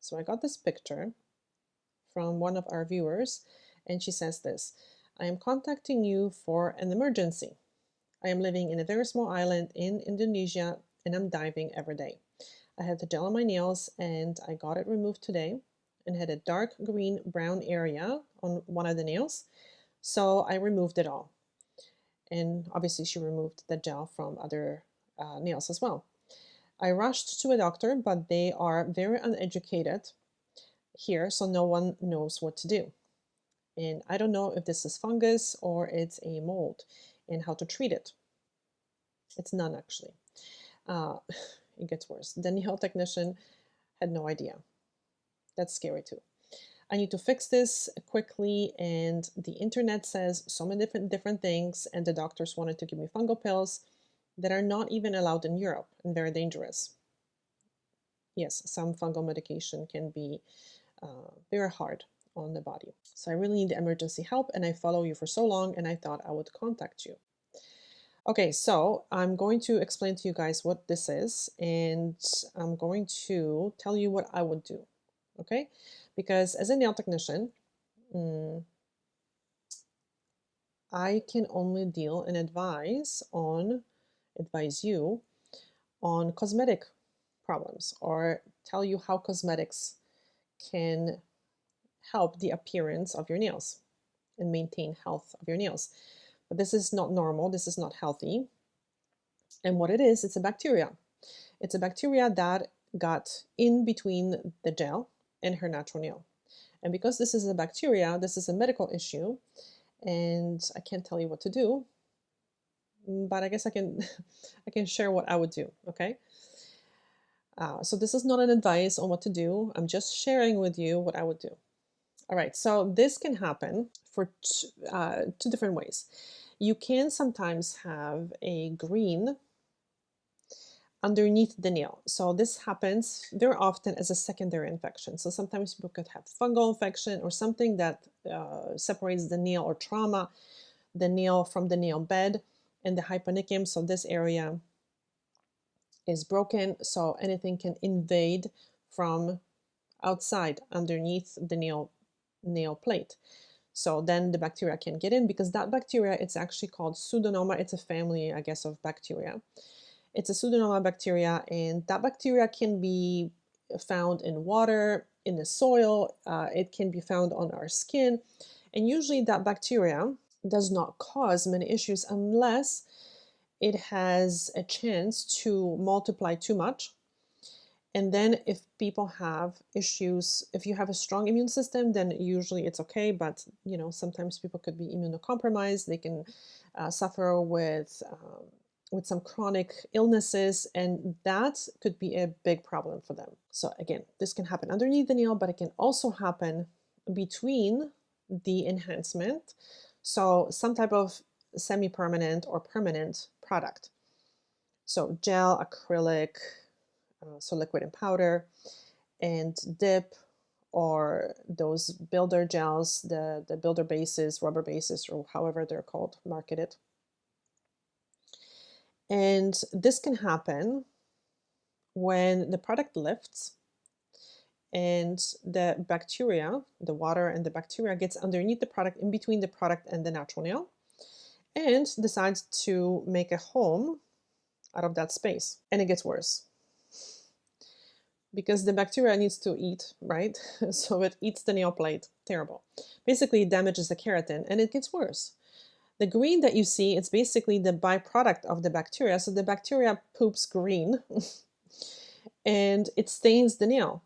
So I got this picture from one of our viewers, and she says this: I am contacting you for an emergency. I am living in a very small island in Indonesia and I'm diving every day. I had the gel on my nails and I got it removed today and had a dark green brown area on one of the nails. So I removed it all. And obviously, she removed the gel from other nails as well. I rushed to a doctor, but they are very uneducated here, so no one knows what to do. And I don't know if this is fungus or it's a mold and how to treat it. It's none, actually. Uh, it gets worse. The nail technician had no idea. That's scary too. I need to fix this quickly, and the internet says so many different things, and the doctors wanted to give me fungal pills that are not even allowed in Europe and very dangerous. Yes, some fungal medication can be very hard on the body. So I really need emergency help, and I follow you for so long, and I thought I would contact you. Okay, so I'm going to explain to you guys what this is, and I'm going to tell you what I would do, okay? Because as a nail technician, I can only deal and advise you on cosmetic problems, or tell you how cosmetics can help the appearance of your nails and maintain health of your nails. But this is not normal, this is not healthy. And what it is, it's a bacteria. It's a bacteria that got in between the gel and her natural nail. And because this is a bacteria, this is a medical issue, and I can't tell you what to do, but I guess I can I can share what I would do, okay? So this is not an advice on what to do. I'm just sharing with you what I would do. All right, so this can happen for two different ways. You can sometimes have a green underneath the nail. So this happens very often as a secondary infection. So sometimes people could have fungal infection or something that separates the nail or trauma the nail from the nail bed and the hyponychium. So this area is broken, so anything can invade from outside underneath the nail plate. So then the bacteria can get in, because that bacteria, it's actually called Pseudomonas. It's a family, I guess, of bacteria. It's a Pseudomonas bacteria, and that bacteria can be found in water, in the soil. It can be found on our skin. And usually that bacteria does not cause many issues unless it has a chance to multiply too much. And then if people have issues, if you have a strong immune system, then usually it's okay. But, you know, sometimes people could be immunocompromised. They can suffer with some chronic illnesses, and that could be a big problem for them. So again, this can happen underneath the nail, but it can also happen between the enhancement. So some type of semi-permanent or permanent product. So gel, acrylic, so liquid and powder, and dip, or those builder gels, the builder bases, rubber bases, or however they're called, marketed. And this can happen when the product lifts and the bacteria, the water and the bacteria, gets underneath the product, in between the product and the natural nail, and decides to make a home out of that space. And it gets worse, because the bacteria needs to eat, right? So it eats the nail plate. Terrible. Basically, it damages the keratin, and it gets worse. The green that you see, it's basically the byproduct of the bacteria. So the bacteria poops green and it stains the nail.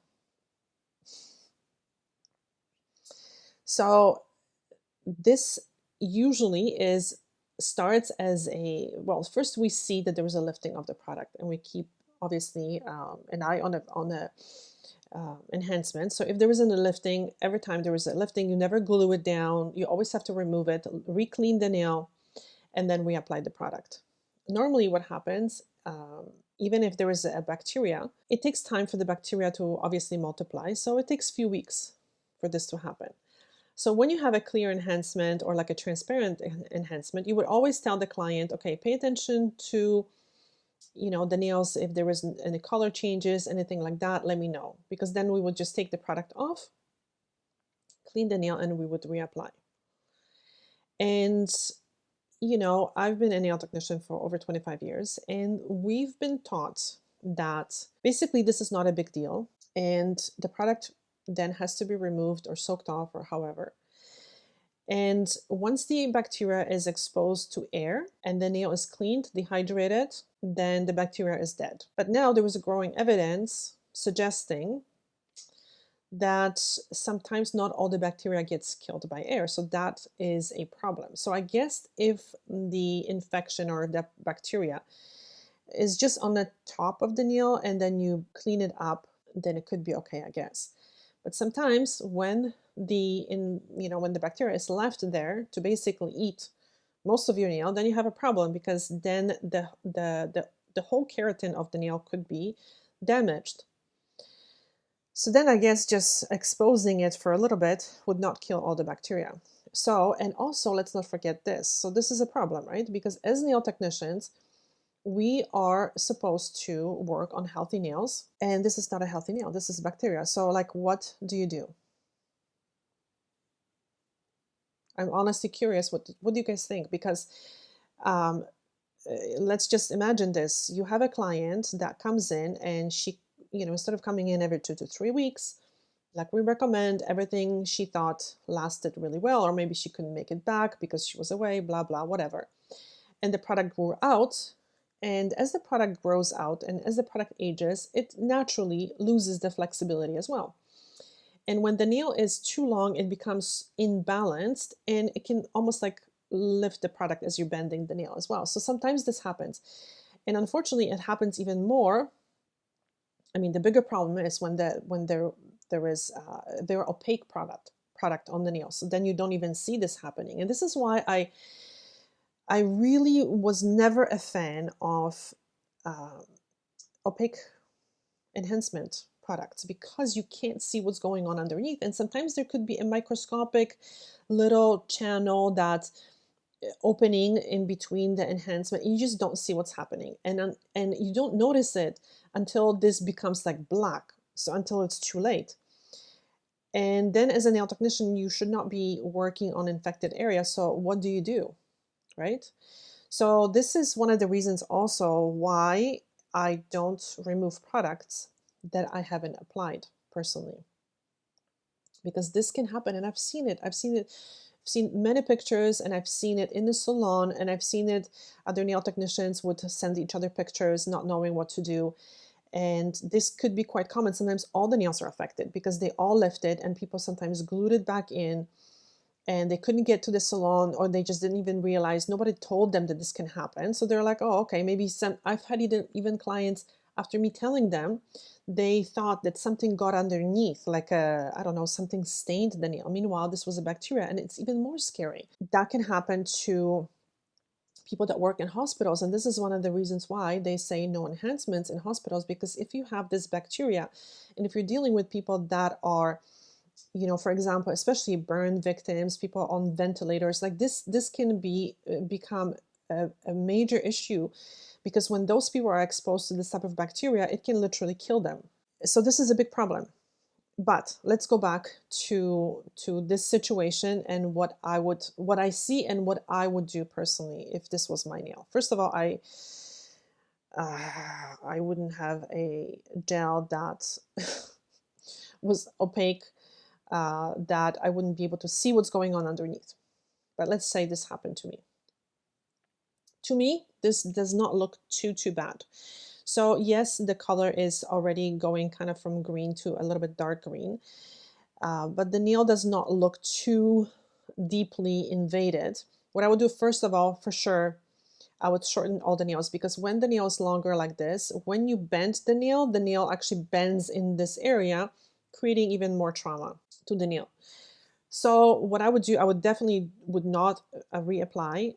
So this usually starts as well, first we see that there was a lifting of the product, and we keep obviously an eye on the enhancement. So if there isn't a lifting, every time there is a lifting, you never glue it down. You always have to remove it, re-clean the nail, and then reapply the product. Normally what happens, even if there is a bacteria, it takes time for the bacteria to obviously multiply. So it takes a few weeks for this to happen. So when you have a clear enhancement or like a transparent enhancement, you would always tell the client, okay, pay attention to you know, the nails, if there was any color changes, anything like that, let me know, because then we would just take the product off, clean the nail, and we would reapply. And you know, I've been a nail technician for over 25 years, and we've been taught that basically this is not a big deal, and the product then has to be removed or soaked off or however. And once the bacteria is exposed to air and the nail is cleaned, dehydrated, then the bacteria is dead. But now there was a growing evidence suggesting that sometimes not all the bacteria gets killed by air. So that is a problem. So I guess if the infection or the bacteria is just on the top of the nail and then you clean it up, then it could be okay, I guess. But sometimes when when the bacteria is left there to basically eat most of your nail, then you have a problem, because then the whole keratin of the nail could be damaged. So then I guess just exposing it for a little bit would not kill all the bacteria. So, and also let's not forget this. So this is a problem, right? Because as nail technicians, we are supposed to work on healthy nails, and this is not a healthy nail. This is bacteria. So like, what do you do? I'm honestly curious. What do you guys think? Because um, let's just imagine this. You have a client that comes in and she, you know, instead of coming in every 2 to 3 weeks, like we recommend, everything she thought lasted really well, or maybe she couldn't make it back because she was away, blah, blah, whatever. And the product grew out. And as the product grows out and as the product ages, it naturally loses the flexibility as well. And when the nail is too long, it becomes imbalanced and it can almost like lift the product as you're bending the nail as well. So sometimes this happens. And unfortunately, it happens even more. I mean, the bigger problem is when there is their opaque product on the nail. So then you don't even see this happening. And this is why I really was never a fan of uh, opaque enhancement products, because you can't see what's going on underneath. And sometimes there could be a microscopic little channel that opening in between the enhancement. You just don't see what's happening. And you don't notice it until this becomes like black. So until it's too late. And then as a nail technician, you should not be working on infected areas. So what do? Right? So this is one of the reasons also why I don't remove products that I haven't applied personally, because this can happen. And I've seen it. I've seen many pictures, and I've seen it in the salon, and I've seen it, other nail technicians would send each other pictures not knowing what to do. And this could be quite common. Sometimes all the nails are affected because they all lifted and people sometimes glued it back in, and they couldn't get to the salon, or they just didn't even realize, nobody told them that this can happen. So they're like, oh, okay, maybe I've had even clients, after me telling them, they thought that something got underneath, like I don't know, something stained the nail. Meanwhile, this was a bacteria, and it's even more scary. That can happen to people that work in hospitals. And this is one of the reasons why they say no enhancements in hospitals, because if you have this bacteria, and if you're dealing with people that are, you know, for example, especially burn victims, people on ventilators, like this can become a major issue, because when those people are exposed to this type of bacteria, it can literally kill them. So this is a big problem. But let's go back to this situation and what I see and what I would do personally if this was my nail. First of all, I wouldn't have a gel that was opaque, that I wouldn't be able to see what's going on underneath. But let's say this happened to me. To me, this does not look too bad. So yes, the color is already going kind of from green to a little bit dark green, but the nail does not look too deeply invaded. What I would do, first of all, for sure, I would shorten all the nails, because when the nail is longer like this, when you bend the nail actually bends in this area, creating even more trauma to the nail. So what I would do, I would definitely would not reapply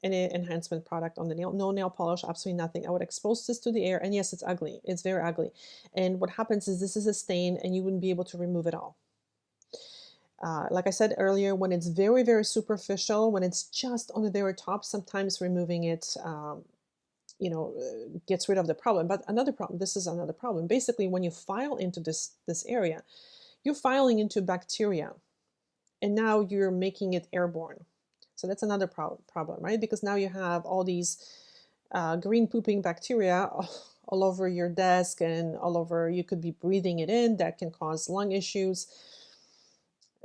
any enhancement product on the nail. No nail polish, absolutely nothing. I would expose this to the air, and yes, it's ugly. It's very ugly. And what happens is this is a stain, and you wouldn't be able to remove it all. Like I said earlier, when it's very superficial, when it's just on the very top, sometimes removing it, gets rid of the problem. But another problem, this is another problem. Basically, when you file into this area, you're filing into bacteria, and now you're making it airborne. So that's another problem, right? Because now you have all these green pooping bacteria all over your desk and all over. You could be breathing it in. That can cause lung issues.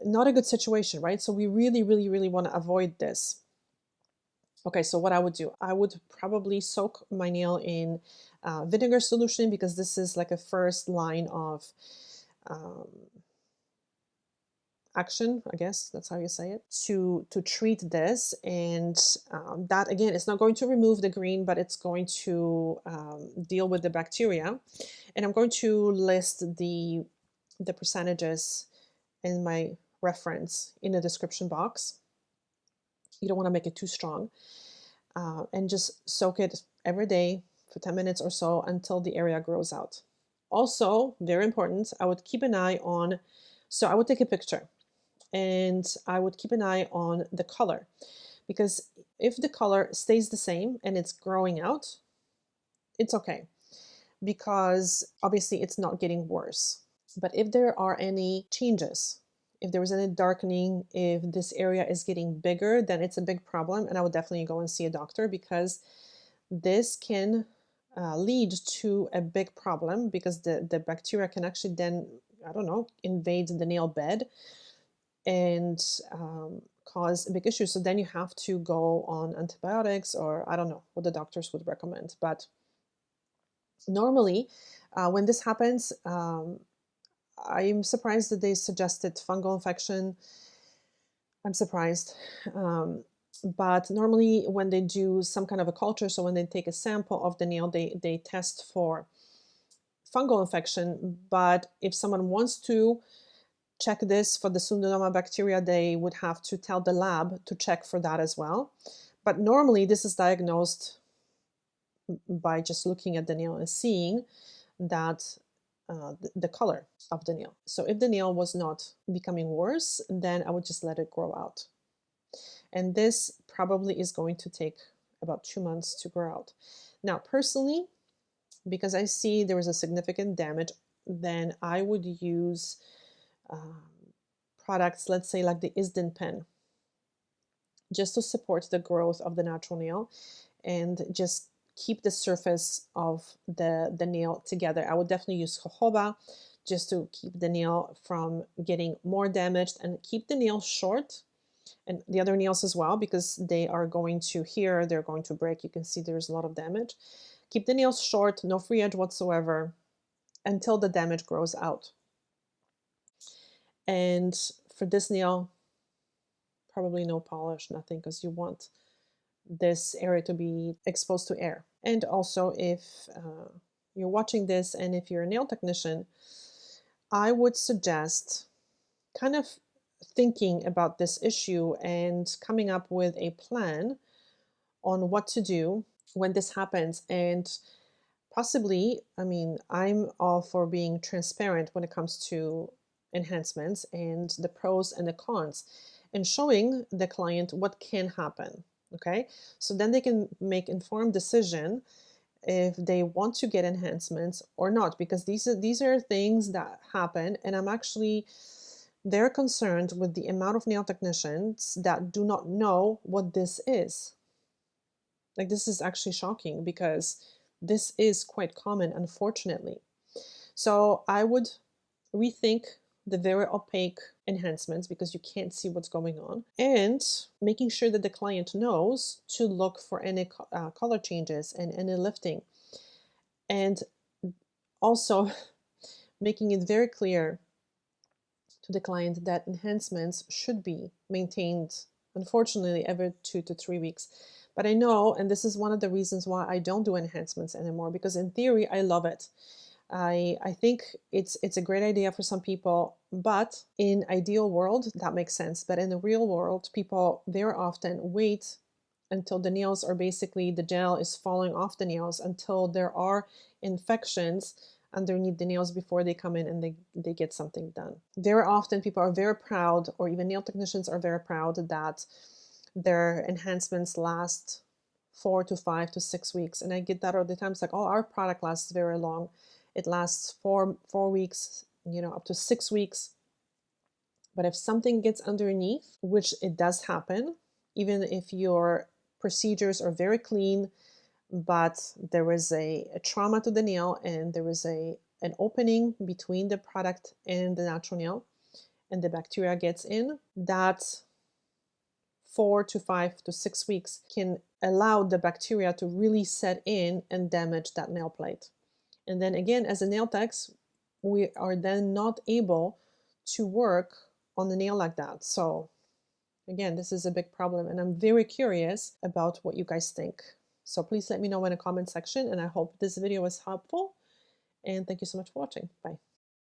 Not a good situation, right? So we really, really, really want to avoid this. Okay, so what I would do, I would probably soak my nail in vinegar solution, because this is like a first line of um, action, I guess that's how you say it, to treat this. And that, again, it's not going to remove the green, but it's going to deal with the bacteria. And I'm going to list the percentages in my reference in the description box. You don't want to make it too strong. And just soak it every day for 10 minutes or so until the area grows out. Also, very important, I would keep an eye on, so I would take a picture and I would keep an eye on the color, because if the color stays the same and it's growing out, it's okay, because obviously it's not getting worse. But if there are any changes, if there is any darkening, if this area is getting bigger, then it's a big problem, and I would definitely go and see a doctor, because this can lead to a big problem, because the bacteria can actually then, I don't know, invade the nail bed and cause a big issue. So then you have to go on antibiotics, or I don't know what the doctors would recommend. But normally, when this happens, I'm surprised that they suggested fungal infection. I'm surprised. But normally when they do some kind of a culture, so when they take a sample of the nail, they test for fungal infection. But if someone wants to check this for the Pseudomonas bacteria, they would have to tell the lab to check for that as well. But normally this is diagnosed by just looking at the nail and seeing that the color of the nail. So if the nail was not becoming worse, then I would just let it grow out. And this probably is going to take about 2 months to grow out. Now, personally, because I see there is a significant damage, then I would use products, let's say like the Isden pen, just to support the growth of the natural nail and just keep the surface of the nail together. I would definitely use jojoba just to keep the nail from getting more damaged, and keep the nail short, and the other nails as well, because they are going to, here, they're going to break. You can see there's a lot of damage. Keep the nails short, no free edge whatsoever, until the damage grows out. And for this nail, probably no polish, nothing, because you want this area to be exposed to air. And also, if you're watching this and if you're a nail technician, I would suggest kind of thinking about this issue and coming up with a plan on what to do when this happens. And possibly, I mean, I'm all for being transparent when it comes to enhancements and the pros and the cons, and showing the client what can happen. Okay, so then they can make informed decision if they want to get enhancements or not, because these are things that happen, and I'm actually very concerned with the amount of nail technicians that do not know what this is. Like, this is actually shocking, because this is quite common, unfortunately. So I would rethink the very opaque enhancements, because you can't see what's going on, and making sure that the client knows to look for any color changes and any lifting. And also making it very clear to the client that enhancements should be maintained, unfortunately, every 2 to 3 weeks. But I know, and this is one of the reasons why I don't do enhancements anymore, because in theory, I love it. I think it's a great idea for some people, but in ideal world, that makes sense. But in the real world, people very often wait until the nails are basically, the gel is falling off the nails, until there are infections underneath the nails before they come in and they get something done. Very often people are very proud, or even nail technicians are very proud, that their enhancements last 4 to 5 to 6 weeks. And I get that all the time. It's like, oh, our product lasts very long. It lasts four weeks, up to 6 weeks. But if something gets underneath, which it does happen, even if your procedures are very clean, but there is a trauma to the nail and there is an opening between the product and the natural nail, and the bacteria gets in, that 4 to 5 to 6 weeks can allow the bacteria to really set in and damage that nail plate. And then again, as a nail techs, we are then not able to work on the nail like that. So again, this is a big problem, and I'm very curious about what you guys think. So please let me know in the comment section, and I hope this video was helpful. And thank you so much for watching. Bye.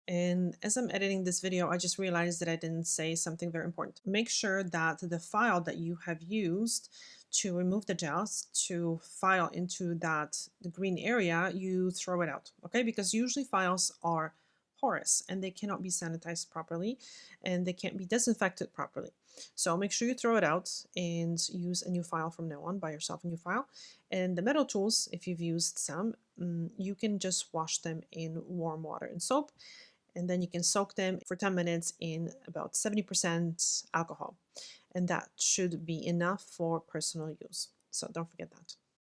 And as I'm editing this video, I just realized that I didn't say something very important. Make sure that the file that you have used to remove the gels, to file into the green area, you throw it out, okay? Because usually files are porous and they cannot be sanitized properly and they can't be disinfected properly. So make sure you throw it out and use a new file from now on. Buy yourself a new file. And the metal tools, if you've used some, you can just wash them in warm water and soap, and then you can soak them for 10 minutes in about 70% alcohol. And that should be enough for personal use. So don't forget that.